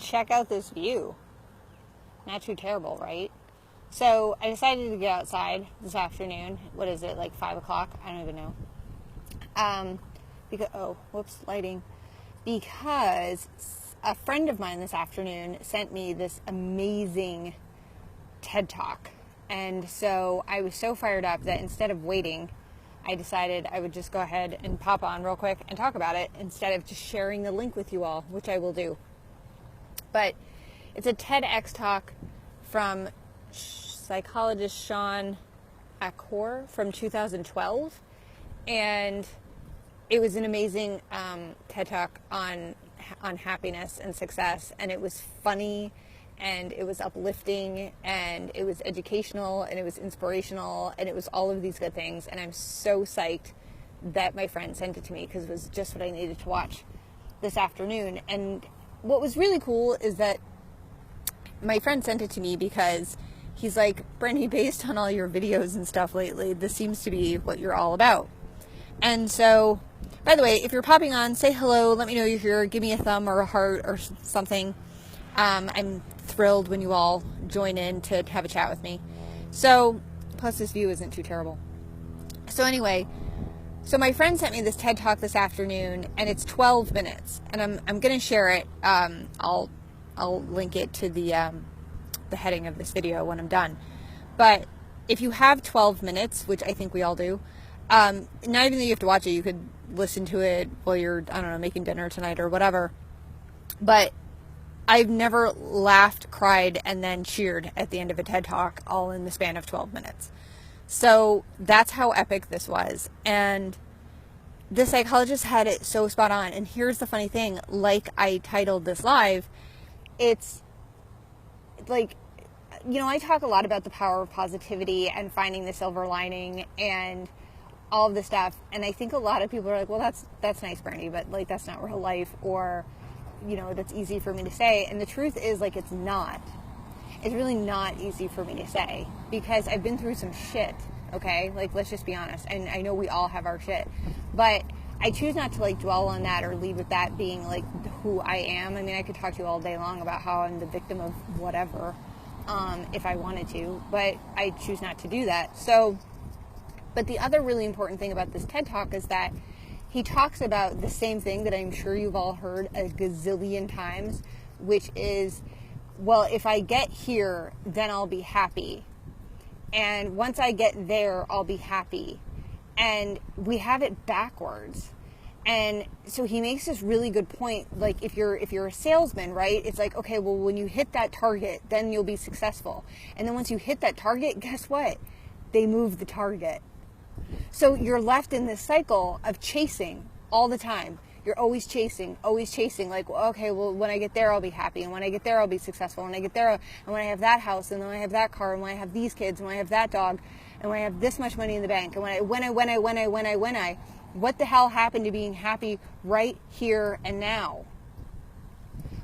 check out this view. Not too terrible, right? So I decided to get outside this afternoon. What is it, like 5 o'clock? I don't even know. Lighting. Because a friend of mine this afternoon sent me this amazing TED Talk. And so I was so fired up that instead of waiting, I decided I would just go ahead and pop on real quick and talk about it instead of just sharing the link with you all, which I will do. But it's a TEDx talk from psychologist Sean Acor from 2012. And it was an amazing TED Talk on happiness and success. And it was funny, and it was uplifting, and it was educational, and it was inspirational, and it was all of these good things. And I'm so psyched that my friend sent it to me, because it was just what I needed to watch this afternoon. And what was really cool is that my friend sent it to me because he's like, Brandy, based on all your videos and stuff lately, this seems to be what you're all about. And so, by the way, if you're popping on, say hello, let me know you're here, give me a thumb or a heart or something. I'm thrilled when you all join in to have a chat with me. So, plus this view isn't too terrible. So anyway, so my friend sent me this TED Talk this afternoon, and it's 12 minutes, and I'm going to share it. I'll link it to the heading of this video when I'm done. But if you have 12 minutes, which I think we all do, not even that you have to watch it, you could listen to it while you're, I don't know, making dinner tonight or whatever. But I've never laughed, cried, and then cheered at the end of a TED Talk all in the span of 12 minutes. So that's how epic this was. And the psychologist had it so spot on. And here's the funny thing, like I titled this live, it's like, you know, I talk a lot about the power of positivity and finding the silver lining and all of this stuff. And I think a lot of people are like, well, that's nice, Brandy, but like, that's not real life, or, you know, that's easy for me to say. And the truth is, like, it's not. It's really not easy for me to say, because I've been through some shit, okay? Like, let's just be honest. And I know we all have our shit, but I choose not to, like, dwell on that or lead with that being, like, who I am. I mean, I could talk to you all day long about how I'm the victim of whatever, if I wanted to, but I choose not to do that. So, but the other really important thing about this TED Talk is that he talks about the same thing that I'm sure you've all heard a gazillion times, which is, well, if I get here, then I'll be happy. And once I get there, I'll be happy. And we have it backwards. And so he makes this really good point. Like, if you're a salesman, right? It's like, okay, well, when you hit that target, then you'll be successful. And then once you hit that target, guess what? They move the target. So you're left in this cycle of chasing all the time. You're always chasing. Like, okay, well, when I get there, I'll be happy. And when I get there, I'll be successful. When I get there, and when I have that house, and then I have that car, and when I have these kids, and when I have that dog, and when I have this much money in the bank, and when I, what the hell happened to being happy right here and now?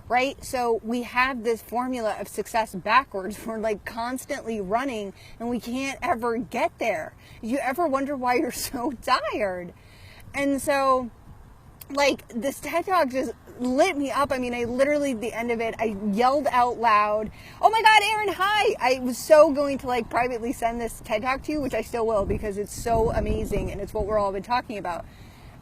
Right? So we have this formula of success backwards. We're like constantly running, and we can't ever get there. You ever wonder why you're so tired? And so, like, this TED Talk just lit me up. I mean, I literally, at the end of it, I yelled out loud, oh my God, Aaron, hi! I was so going to, like, privately send this TED Talk to you, which I still will, because it's so amazing, and it's what we're all been talking about.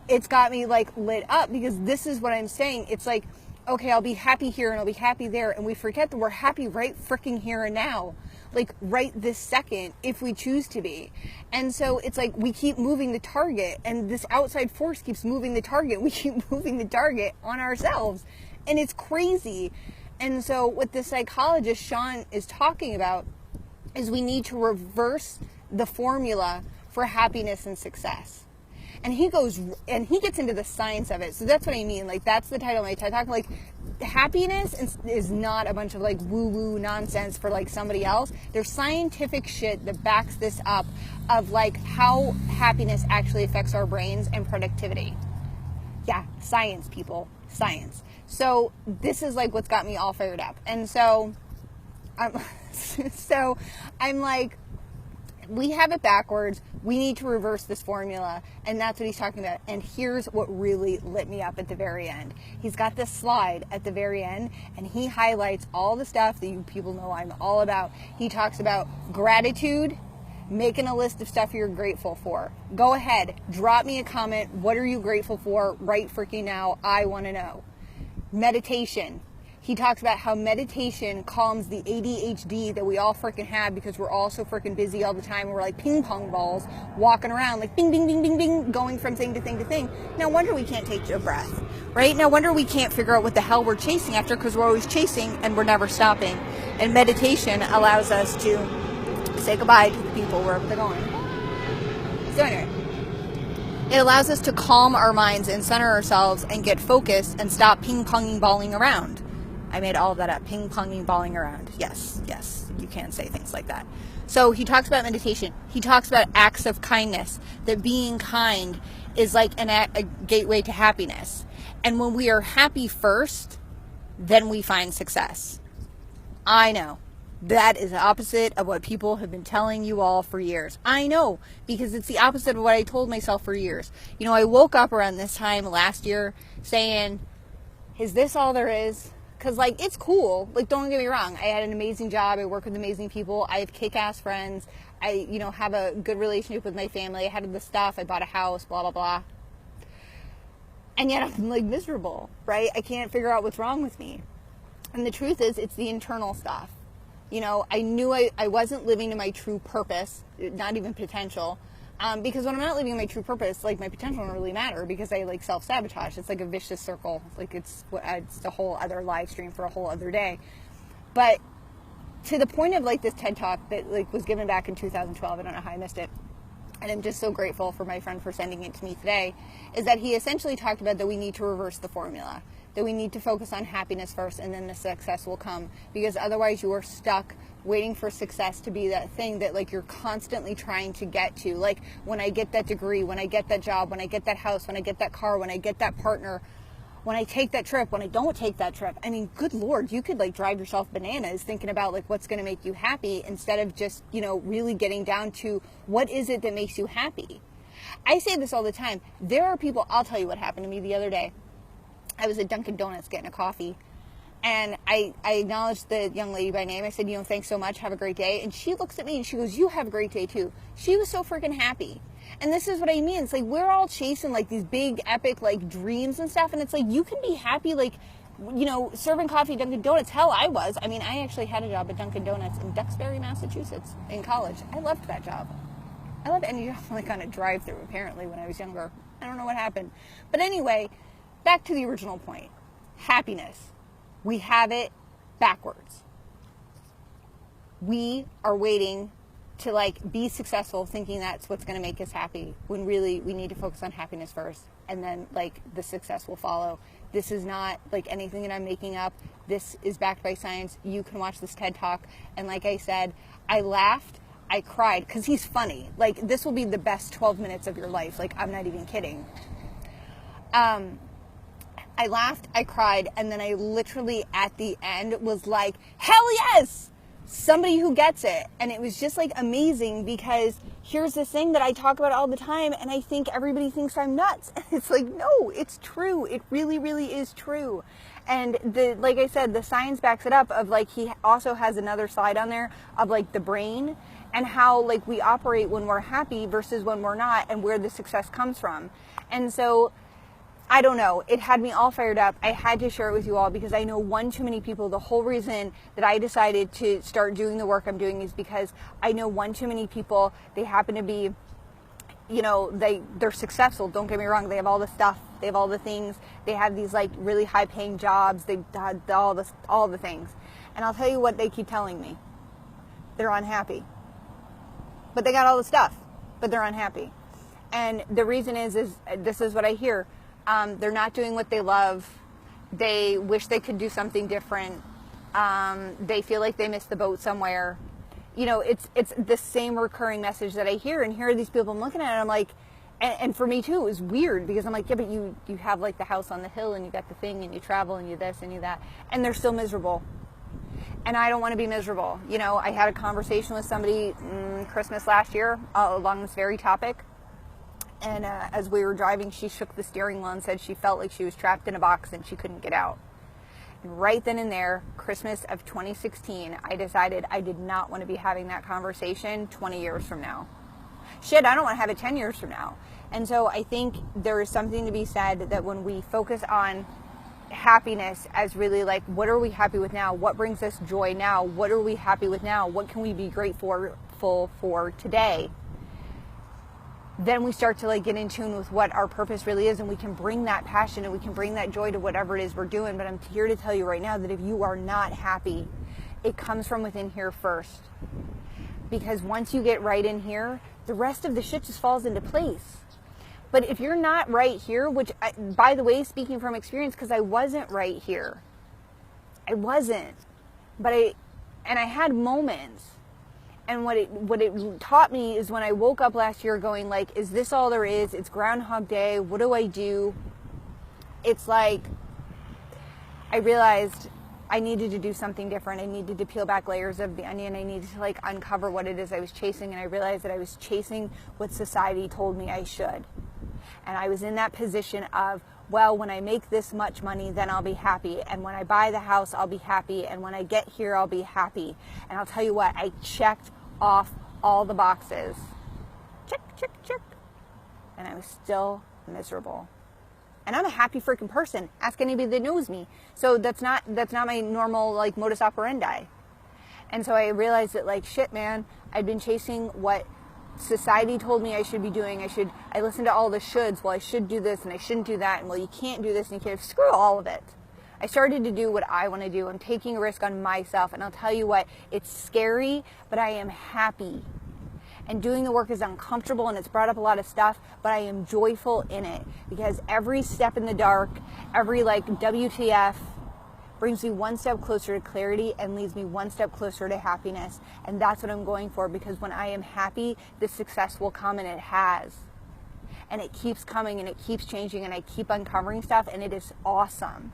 It's got me, like, lit up, because this is what I'm saying. It's like, okay, I'll be happy here, and I'll be happy there, and we forget that we're happy right freaking here and now. Like, right this second, if we choose to be. And so it's like we keep moving the target, and this outside force keeps moving the target. We keep moving the target on ourselves, and it's crazy. And so what the psychologist Sean is talking about is we need to reverse the formula for happiness and success. And he gets into the science of it. So that's what I mean. Like, that's the title of my TED Talk. Like, happiness is not a bunch of, like, woo-woo nonsense for, like, somebody else. There's scientific shit that backs this up of, like, how happiness actually affects our brains and productivity. Yeah, science, people. Science. So this is, like, what's got me all fired up. And so I'm like, We have it backwards. We need to reverse this formula. And that's what he's talking about. And here's what really lit me up at the very end. He's got this slide at the very end, and he highlights all the stuff that you people know I'm all about. He talks about gratitude, making a list of stuff you're grateful for. Go ahead, drop me a comment. What are you grateful for right freaking now? I want to know. Meditation. He talks about how meditation calms the ADHD that we all freaking have because we're all so freaking busy all the time. We're like ping pong balls walking around like bing, bing, bing, bing, bing, going from thing to thing to thing. No wonder we can't take a breath, right? No wonder we can't figure out what the hell we're chasing after because we're always chasing and we're never stopping. And meditation allows us to say goodbye to the people wherever they're going. So anyway, it allows us to calm our minds and center ourselves and get focused and stop ping-ponging balling around. I made all of that up. Ping-ponging balling around. Yes, you can say things like that. So he talks about meditation. He talks about acts of kindness, that being kind is like a gateway to happiness. And when we are happy first, then we find success. I know. That is the opposite of what people have been telling you all for years. I know, because it's the opposite of what I told myself for years. You know, I woke up around this time last year saying, is this all there is? Because, like, it's cool. Like, don't get me wrong. I had an amazing job. I work with amazing people. I have kick-ass friends. I, have a good relationship with my family. I had the stuff. I bought a house, blah, blah, blah. And yet I'm, like, miserable, right? I can't figure out what's wrong with me. And the truth is, it's the internal stuff. I knew I wasn't living to my true purpose, not even potential. Because when I'm not living my true purpose, like, my potential don't really matter because I, like, self-sabotage. It's like a vicious circle. Like, it's a whole other live stream for a whole other day. But to the point of, like, this TED Talk that, like, was given back in 2012, I don't know how I missed it, and I'm just so grateful for my friend for sending it to me today, is that he essentially talked about that we need to reverse the formula. That we need to focus on happiness first and then the success will come. Because otherwise you are stuck waiting for success to be that thing that, like, you're constantly trying to get to. Like, when I get that degree, when I get that job, when I get that house, when I get that car, when I get that partner, when I take that trip, when I don't take that trip. I mean, good Lord, you could, like, drive yourself bananas thinking about, like, what's going to make you happy instead of just, really getting down to what is it that makes you happy. I say this all the time. There are people, I'll tell you what happened to me the other day. I was at Dunkin' Donuts getting a coffee, and I acknowledged the young lady by name. I said, thanks so much, have a great day. And she looks at me and she goes, you have a great day too. She was so freaking happy. And this is what I mean. It's like we're all chasing, like, these big epic, like, dreams and stuff, and it's like you can be happy, like, serving coffee at Dunkin' Donuts. Hell, I was. I mean, I actually had a job at Dunkin' Donuts in Duxbury, Massachusetts in college. I loved that job. I loved any job, like, on a drive-through, apparently, when I was younger. I don't know what happened. But anyway, back to the original point. Happiness. We have it backwards. We are waiting to, like, be successful thinking that's what's going to make us happy, when really we need to focus on happiness first, and then, like, the success will follow. This is not, like, anything that I'm making up. This is backed by science. You can watch this TED Talk. And like I said, I laughed, I cried, because he's funny. Like, this will be the best 12 minutes of your life. Like, I'm not even kidding. I laughed, I cried, and then I literally at the end was like, hell yes! Somebody who gets it. And it was just, like, amazing, because here's this thing that I talk about all the time, and I think everybody thinks I'm nuts. And it's like, no, it's true. It really, really is true. And like I said, the science backs it up of, like, he also has another slide on there of, like, the brain and how, like, we operate when we're happy versus when we're not, and where the success comes from. And so, I don't know. It had me all fired up. I had to share it with you all because I know one too many people. The whole reason that I decided to start doing the work I'm doing is because I know one too many people. They happen to be, they're successful. Don't get me wrong. They have all the stuff. They have all the things. They have these, like, really high paying jobs. They've had all the things. And I'll tell you what they keep telling me. They're unhappy. But they got all the stuff, but they're unhappy. And the reason is this is what I hear. They're not doing what they love. They wish they could do something different. They feel like they missed the boat somewhere. It's the same recurring message that I hear. And here are these people I'm looking at, and I'm like, and for me too, it was weird because I'm like, yeah, but you have, like, the house on the hill, and you got the thing, and you travel, and you this, and you that, and they're still miserable. And I don't want to be miserable. You know, I had a conversation with somebody Christmas last year along this very topic. And as we were driving, she shook the steering wheel and said she felt like she was trapped in a box and she couldn't get out. And right then and there, Christmas of 2016, I decided I did not want to be having that conversation 20 years from now. Shit, I don't want to have it 10 years from now. And so I think there is something to be said that when we focus on happiness as really like, what are we happy with now? What brings us joy now? What are we happy with now? What can we be grateful for today? Then we start to like get in tune with what our purpose really is, and we can bring that passion and we can bring that joy to whatever it is we're doing. But I'm here to tell you right now that if you are not happy, it comes from within here first. Because once you get right in here, the rest of the shit just falls into place. But if you're not right here, which, by the way, speaking from experience, because I wasn't right here. I wasn't. But I had moments. And what it taught me is when I woke up last year going like, is this all there is? It's Groundhog Day. What do I do? It's like, I realized I needed to do something different. I needed to peel back layers of the onion. I needed to like uncover what it is I was chasing. And I realized that I was chasing what society told me I should. And I was in that position of, well, when I make this much money, then I'll be happy. And when I buy the house, I'll be happy. And when I get here, I'll be happy. And I'll tell you what, I checked off all the boxes. Check, check, check. And I was still miserable. And I'm a happy freaking person. Ask anybody that knows me. So that's not my normal like modus operandi. And so I realized that like, shit, man, I'd been chasing what society told me I should be doing. I listened to all the shoulds. Well, I should do this and I shouldn't do that. And well, you can't do this and you can't. Screw all of it. I started to do what I want to do. I'm taking a risk on myself. And I'll tell you what, it's scary, but I am happy. And doing the work is uncomfortable and it's brought up a lot of stuff, but I am joyful in it because every step in the dark, every like WTF brings me one step closer to clarity and leads me one step closer to happiness. And that's what I'm going for, because when I am happy, the success will come, and it has. And it keeps coming and it keeps changing, and I keep uncovering stuff, and it is awesome.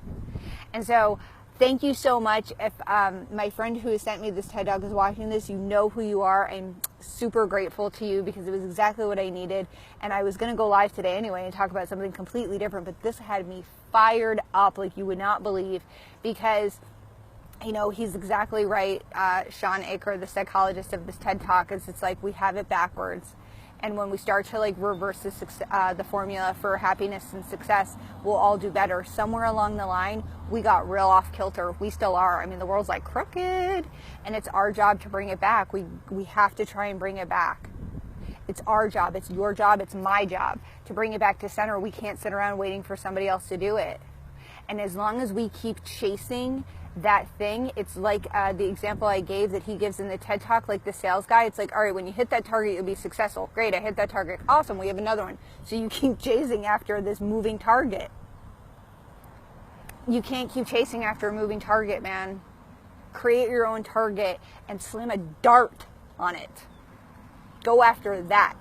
And so thank you so much. If my friend who has sent me this TED Talk is watching this, you know who you are. I'm super grateful to you because it was exactly what I needed. And I was going to go live today anyway and talk about something completely different, but this had me fired up like you would not believe, because you know, he's exactly right. Sean Aker, the psychologist of this TED Talk, is it's like we have it backwards. And when we start to like reverse the formula for happiness and success, we'll all do better. Somewhere along the line, we got real off kilter. We still are. I mean, the world's like crooked, and it's our job to bring it back. We have to try and bring it back. It's our job. It's your job. It's my job to bring it back to center. We can't sit around waiting for somebody else to do it. And as long as we keep chasing that thing, it's like the example I gave that he gives in the TED Talk, like the sales guy. It's like, all right, when you hit that target, you'll be successful. Great, I hit that target. Awesome, we have another one. So you keep chasing after this moving target. You can't keep chasing after a moving target, man. Create your own target and slam a dart on it. Go after that.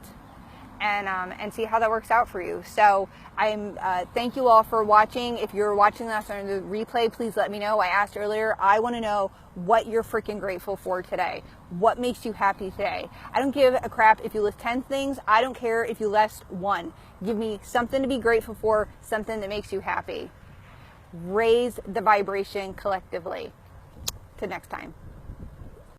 And see how that works out for you. So thank you all for watching. If you're watching this on the replay, please let me know. I asked earlier, I want to know what you're freaking grateful for today. What makes you happy today? I don't give a crap if you list 10 things. I don't care if you list one. Give me something to be grateful for, something that makes you happy. Raise the vibration collectively. Till next time.